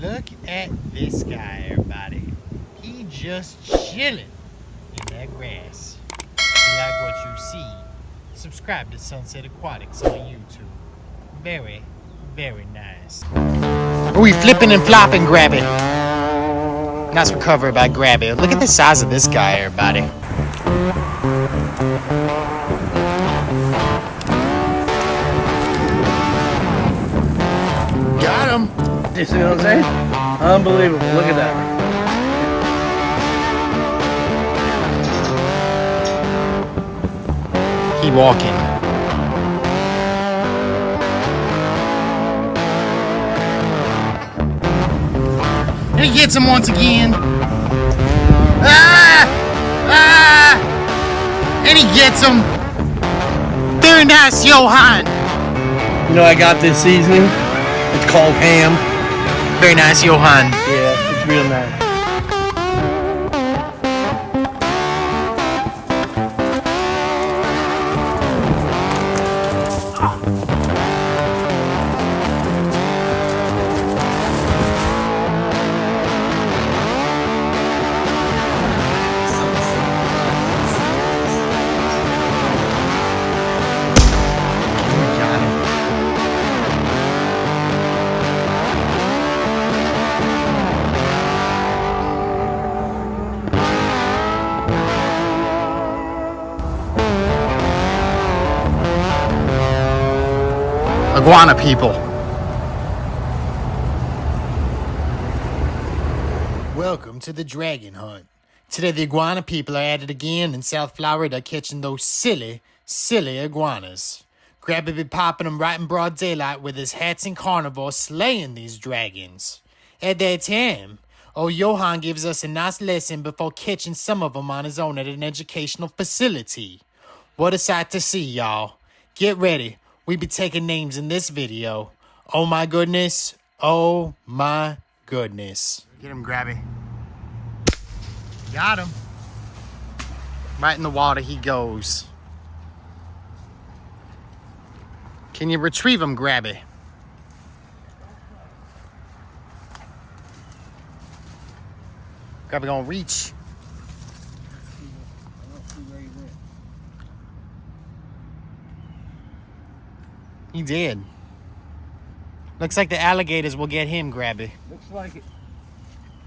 Look at this guy, everybody. He just chilling in that grass. If you like what you see, subscribe to Sunset Aquatics on YouTube. Very, very nice. Are we flipping and flopping, Grabby? Nice recovery by Grabby. Look at the size of this guy, everybody. Got him. You see what I'm saying? Unbelievable. Look at that. Keep walking. And he gets him once again. Ah! Ah! And he gets him. Very nice, Yohan. You know I got this seasoning. It's called ham. Very nice, Yohan. Yeah, it's real nice. Iguana people. Welcome to the dragon hunt. Today the iguana people are at it again in South Florida, catching those silly iguanas. Grabby be popping them right in broad daylight with his Hatsan Carnivore, slaying these dragons. At that time, old Yohan gives us a nice lesson before catching some of them on his own at an educational facility. What a sight to see, y'all. Get ready. We be taking names in this video. Oh my goodness. Oh my goodness. Get him, Grabby. Got him. Right in the water he goes. Can you retrieve him, Grabby? Grabby gonna reach. He did. Looks like the alligators will get him, Grabby. Looks like it.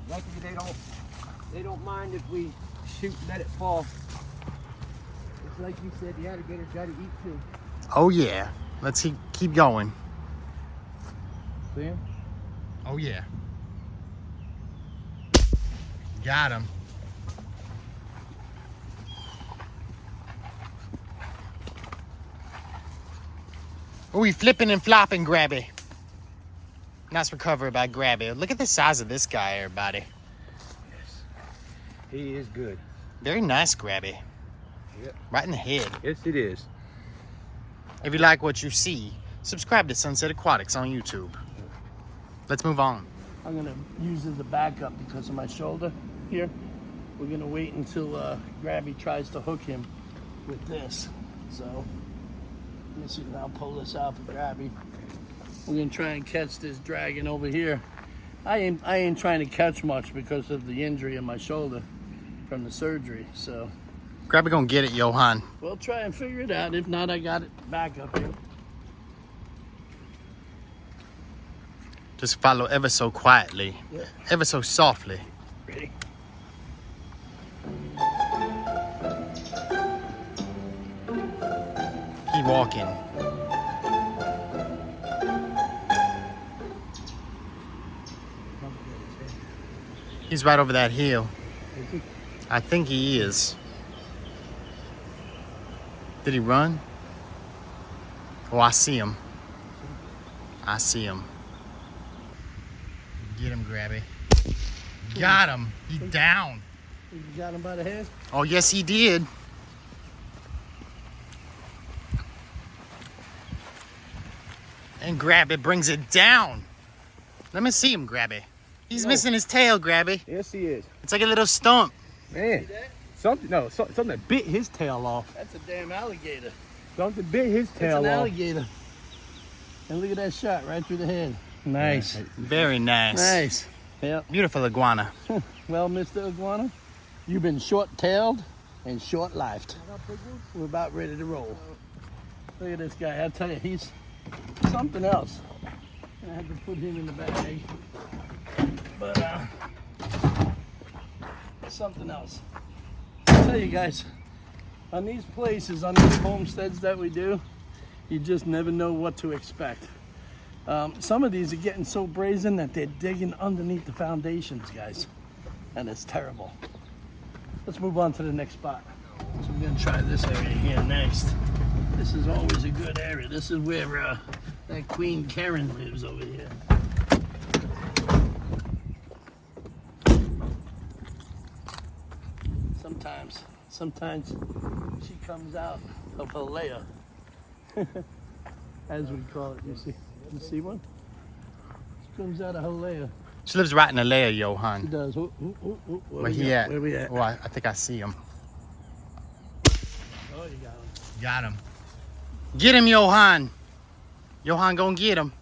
Luckily they don't mind if we shoot and let it fall. It's like you said, the alligators gotta eat too. Oh yeah. Let's keep going. See him? Oh yeah. Got him. Are we flipping and flopping, Grabby? Nice recovery by Grabby. Look at the size of this guy, everybody. Yes. He is good. Very nice, Grabby. Yep. Right in the head. Yes, it is. If you like what you see, subscribe to Sunset Aquatics on YouTube. Let's move on. I'm gonna use it as a backup because of my shoulder here. We're gonna wait until Grabby tries to hook him with this. So let me see if I'll pull this out for Grabby. We're gonna try and catch this dragon over here. I ain't trying to catch much because of the injury in my shoulder from the surgery. So Grabby gonna get it, Yohan. we'll try and figure it out. If not, I got it back up here. Just follow ever so quietly, Yeah. ever so softly. Ready? Keep walking. He's right over that hill. I think he is. Did he run? Oh, I see him. I see him. Get him, Grabby. Got him. He's down. You got him by the head? Oh, yes, he did. And Grabby brings it down. Let me see him, Grabby. He's missing his tail, Grabby. Yes, he is. It's like a little stump. Man, something bit his tail off. That's a damn alligator. Something bit his tail It's an off. alligator. And look at that shot right through the head. Nice. Very nice. Nice. Yep. Beautiful iguana. Well, Mr. Iguana, you've been short-tailed and short-lived. We're about ready to roll. Look at this guy. I tell you, he's something else. I had to put him in the bag. But, something else. I tell you guys, on these places, on these homesteads that we do, you just never know what to expect. Some of these are getting so brazen that they're digging underneath the foundations, guys. And it's terrible. Let's move on to the next spot. So we're gonna try this area here next. This is always a good area. This is where that Queen Karen lives over here. Sometimes she comes out of her lair, as we call it. You see one? She comes out of her lair. She lives right in the lair, Yohan. She does. Where he at? Where we at? Oh, I think I see him. Oh, you got him. Got him. Get him, Yohan. Yohan, go and get him.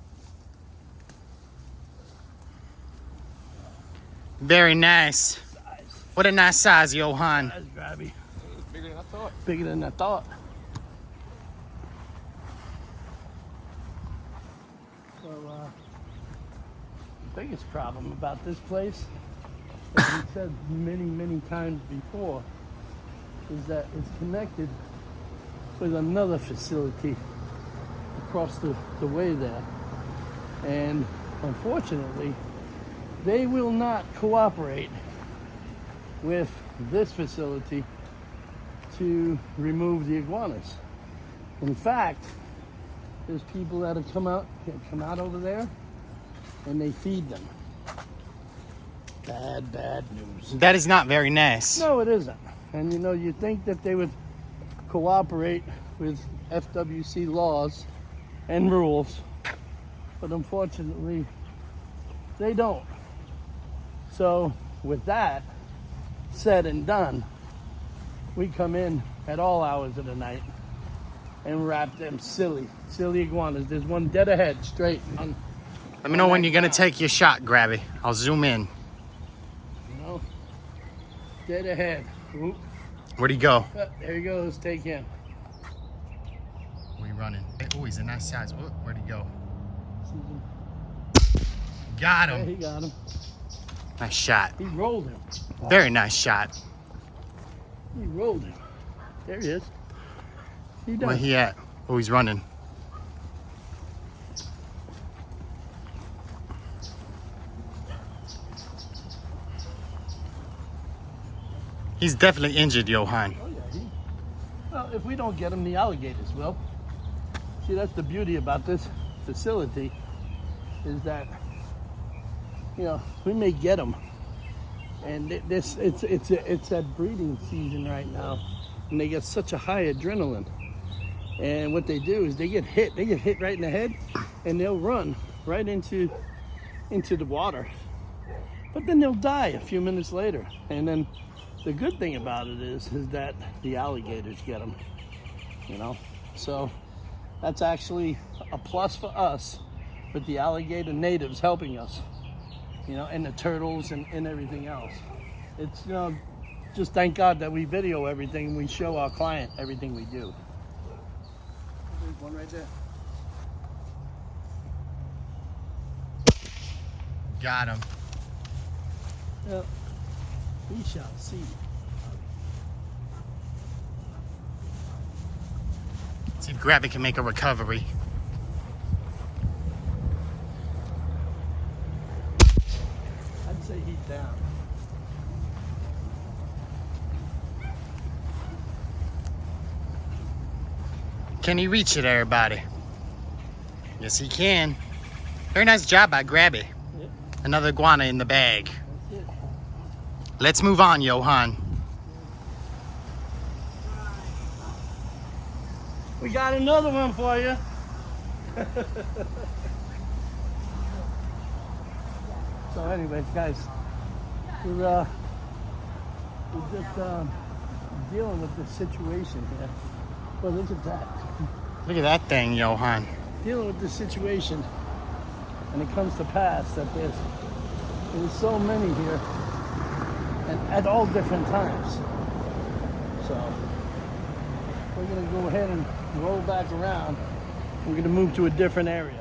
Very nice. Size. What a nice size, Yohan. Size, Grabby. Bigger than I thought. Bigger than I thought. So, the biggest problem about this place, as we said many times before, is that it's connected with another facility across the way there. And unfortunately, they will not cooperate with this facility to remove the iguanas. In fact, there's people that have come out over there and they feed them. Bad news. That is not very nice. No, it isn't. And you think that they would cooperate with FWC laws and rules, but unfortunately, they don't. So, with that said and done, we come in at all hours of the night and wrap them silly iguanas. There's one dead ahead, straight on. Let me know when you're gonna take your shot, Grabby. I'll zoom in. Dead ahead. Oop. Where'd he go? There he goes. Take him. Where you running? Oh, he's a nice size. Oh, where'd he go? Got Yeah, him. he got him. Nice shot. He rolled him. Very nice shot. He rolled him. There he is. He done. Where he at? Oh, he's running. He's definitely injured, Yohan. Oh, yeah. Well, if we don't get him, the alligators will. See, that's the beauty about this facility, is that, we may get them, and it's that breeding season right now, and they get such a high adrenaline. And what they do is they get hit right in the head, and they'll run right into the water. But then they'll die a few minutes later, and then the good thing about it is that the alligators get them, So that's actually a plus for us, with the alligator natives helping us, and the turtles and everything else. It's, just thank God that we video everything and we show our client everything we do. There's one right there. Got him. Yep. We shall see. See if Grabby can make a recovery. I'd say he's down. Can he reach it, everybody? Yes, he can. Very nice job by Grabby. Yep. Another iguana in the bag. That's it. Let's move on, Yohan. We got another one for you. So anyways, guys, we're just dealing with this situation here. Well, look at that. Look at that thing, Yohan. Dealing with this situation And it comes to pass that there's so many here, and at all different times. So we're gonna go ahead and roll back around. We're gonna move to a different area.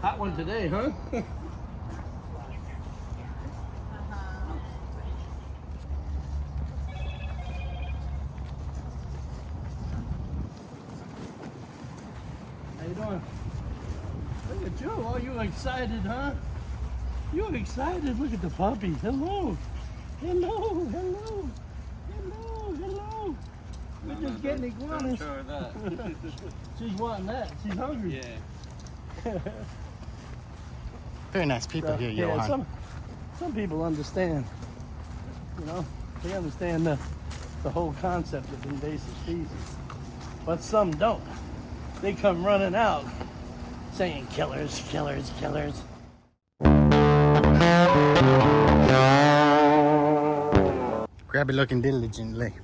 Hot one today, huh? How you doing? Look at you. Oh, you excited, huh? You excited? Look at the puppies. Hello. Hello. Hello. Hello. Hello. We're just getting iguanas. She's wanting that. She's hungry. Yeah. Very nice people here, yeah, Yohan. some people understand. You know, they understand the whole concept of invasive species. But some don't. They come running out saying killers, killers, killers. Grabby looking diligently.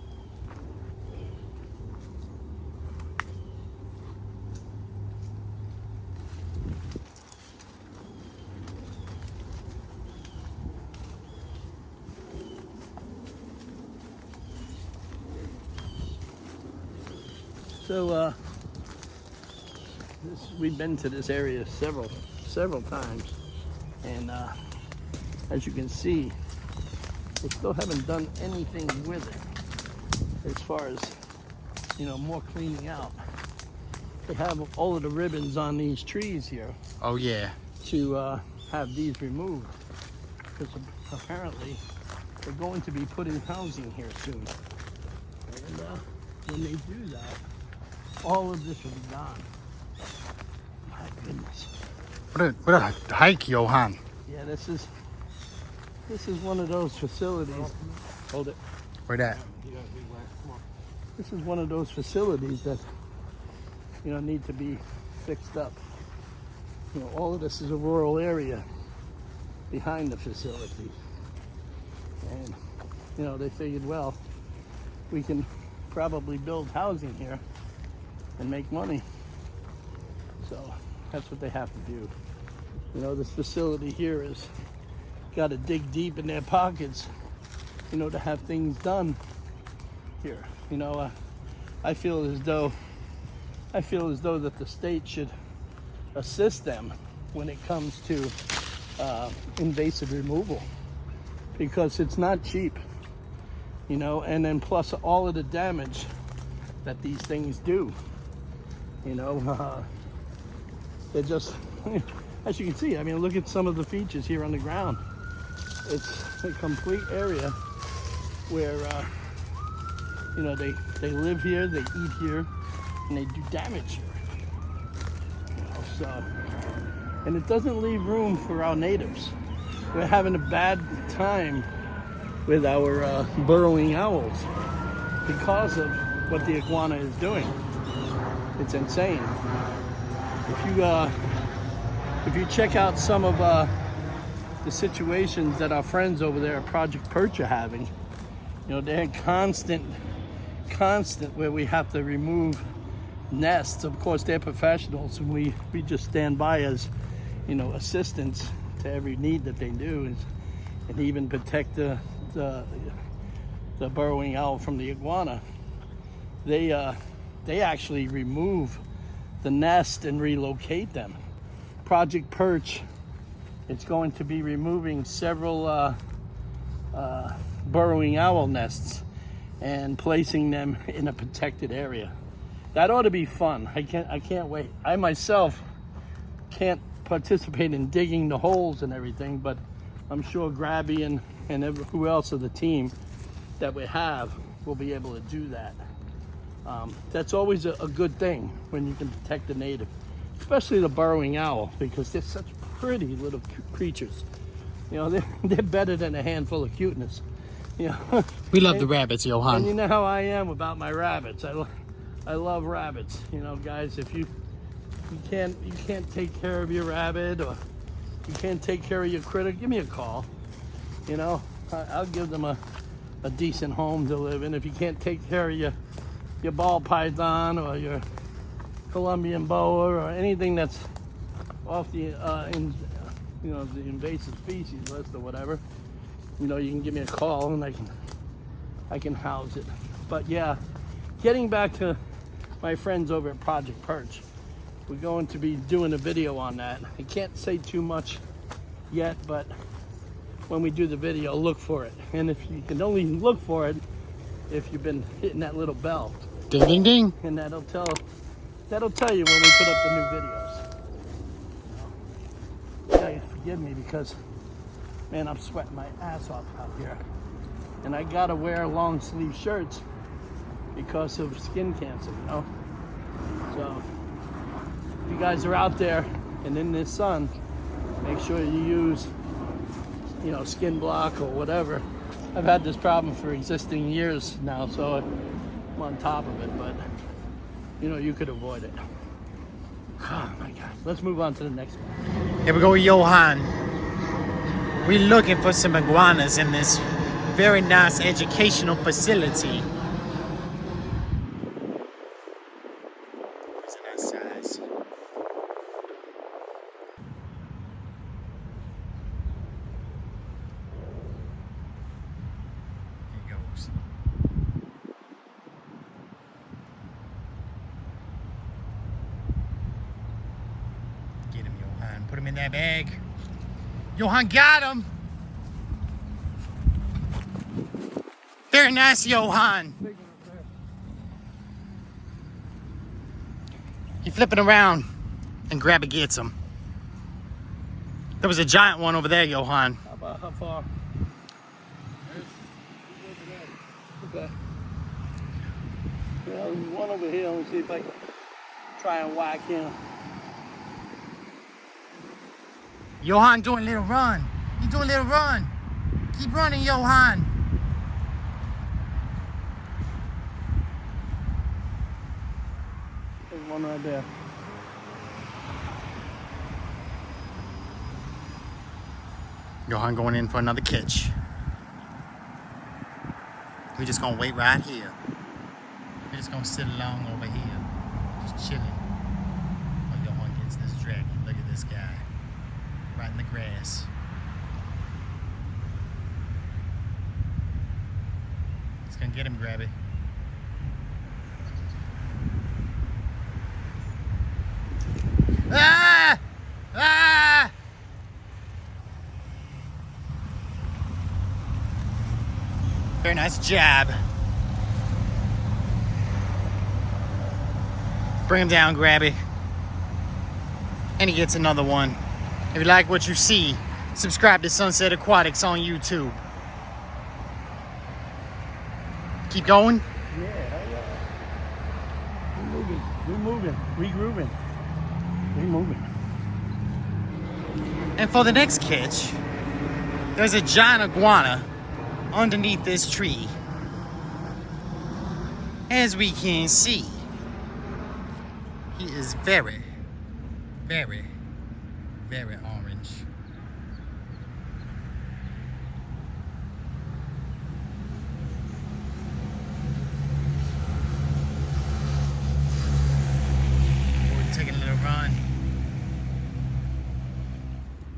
So we've been to this area several times, and as you can see, they still haven't done anything with it as far as, you know, more cleaning out. They have all of the ribbons on these trees here Oh yeah. to have these removed, because apparently they're going to be putting housing here soon, and when they do that, all of this will be gone. My goodness. What a hike, Yohan. Yeah, this is one of those facilities. Hold it. Where that? This is one of those facilities that, you know, need to be fixed up. You know, all of this is a rural area behind the facility. And, you know, they figured, well, we can probably build housing here and make money. So that's what they have to do. You know, this facility here has got to dig deep in their pockets, you know, to have things done here. You know, I feel as though that the state should assist them when it comes to invasive removal, because it's not cheap, you know, and then plus all of the damage that these things do. You know, they're just, as you can see, I mean, look at some of the features here on the ground. It's a complete area where, you know, they live here, they eat here, and they do damage here. You know, so, and it doesn't leave room for our natives. We're having a bad time with our burrowing owls because of what the iguana is doing. It's insane. If you check out some of the situations that our friends over there at Project Perch are having, you know, they're constant where we have to remove nests. Of course, they're professionals, and we just stand by as, you know, assistants to every need that they do, and even protect the burrowing owl from the iguana. They actually remove the nest and relocate them. Project Perch, it's going to be removing several burrowing owl nests and placing them in a protected area. That ought to be fun. I can't wait. I myself can't participate in digging the holes and everything, but I'm sure Grabby and who else of the team that we have will be able to do that. That's always a good thing when you can protect the native, especially the burrowing owl, because they're such pretty little creatures. You know, they're better than a handful of cuteness. You know, We love the rabbits, and Yohan. you know how I am about my rabbits. I love rabbits. You know, guys, if you can't take care of your rabbit, or you can't take care of your critter, give me a call. You know, I'll give them a decent home to live in. If you can't take care of your ball python or your Colombian boa or anything that's off the the invasive species list or whatever, you can give me a call and I can house it. But yeah, getting back to my friends over at Project Perch, we're going to be doing a video on that. I can't say too much yet, but when we do the video, look for it. And if you can only look for it if you've been hitting that little bell, Ding, ding, ding. and that'll tell you when we put up the new videos. Yeah, forgive me because, man, I'm sweating my ass off out here. And I gotta wear long sleeve shirts because of skin cancer, So, if you guys are out there and in this sun, make sure you use, skin block or whatever. I've had this problem for existing years now, so I'm on top of it, but, you could avoid it. Oh my God. Let's move on to the next one. Here we go, Yohan. We're looking for some iguanas in this very nice educational facility. It's a nice size. Here he goes. Get him, Yohan. Put him in that bag. Yohan got him. Very nice, Yohan. He flipping around and Grabby gets him. There was a giant one over there, Yohan. How far? Okay. Yeah, there's one over here. Let me see if I can try and whack him. Yohan doing a little run. He doing a little run. Keep running, Yohan. There's one right there. Yohan going in for another catch. We're just gonna wait right here. We're just gonna sit along over here. Just chilling. While Yohan gets this dragon. Look at this guy. Right in the grass. It's gonna get him, Grabby. Ah! Ah! Very nice jab. Bring him down, Grabby. And he gets another one. If you like what you see, subscribe to Sunset Aquatics on YouTube. Keep going. Yeah. We're moving. Regrooving. We're moving. And for the next catch, there's a giant iguana underneath this tree. As we can see, he is very, very, very orange. We're taking a little run.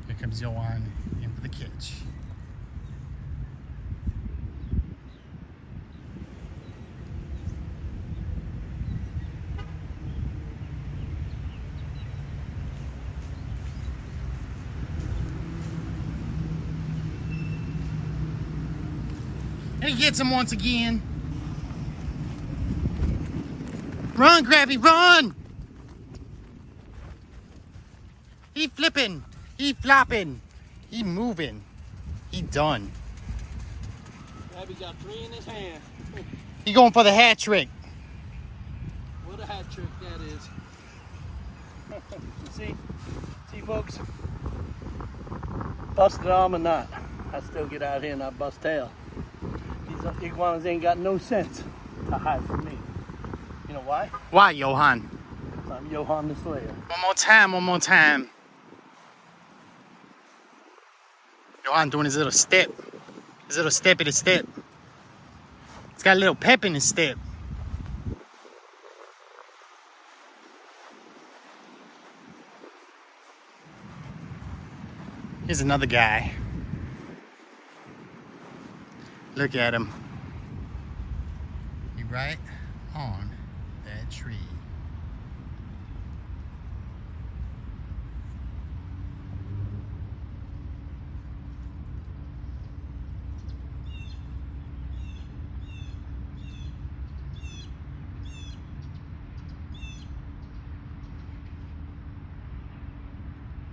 Here comes Yohan in for the catch. And he gets him once again. Run, Grabby, run! He flipping. He flopping. He moving. He done. Grabby got 3 in his hand. He going for the hat trick. What a hat trick that is. See, folks? Busted arm or not, I still get out here and I bust tail. These iguanas ain't got no sense to hide from me. You know why? Why, Yohan? I'm Yohan the Slayer. One more time, one more time. Yohan doing his little step. His little steppity step. He's got a little pep in his step. Here's another guy. Look at him. He's right on that tree.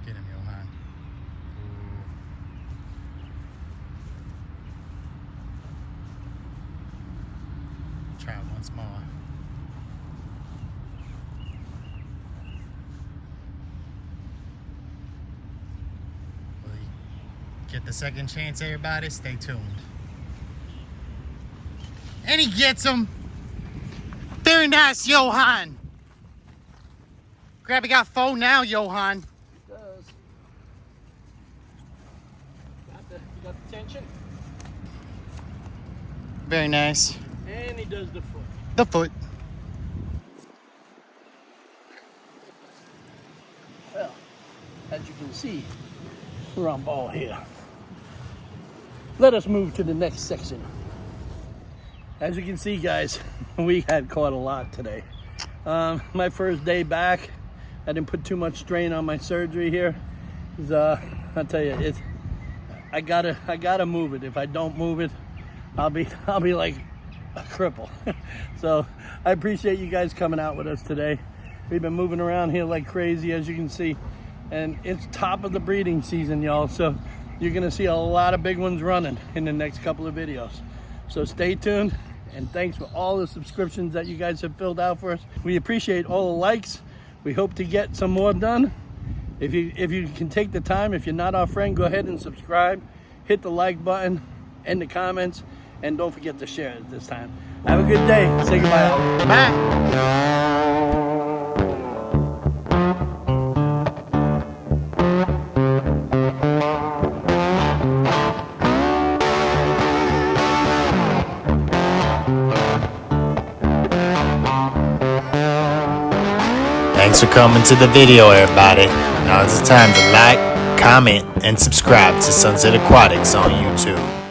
Get him, Yohan. Try it once more. Will he get the second chance, everybody? Stay tuned. And he gets him. Very nice, Yohan. Grabby got 4 now, Yohan. Does. You got the tension? Very nice. And he does the foot. The foot. Well, as you can see, we're on ball here. Let us move to the next section. As you can see, guys, we had caught a lot today. My first day back, I didn't put too much strain on my surgery here. I'll tell you, I gotta move it. If I don't move it, I'll be like a cripple. So I appreciate you guys coming out with us today. We've been moving around here like crazy, as you can see, and it's top of the breeding season, y'all. So you're gonna see a lot of big ones running in the next couple of videos. So stay tuned, and thanks for all the subscriptions that you guys have filled out for us. We appreciate all the likes. We hope to get some more done. If you can take the time, if you're not our friend, go ahead and subscribe, hit the like button, and the comments, and don't forget to share it this time. Have a good day. Say goodbye. Bye. Thanks for coming to the video, everybody. Now it's time to like, comment, and subscribe to Sunset Aquatics on YouTube.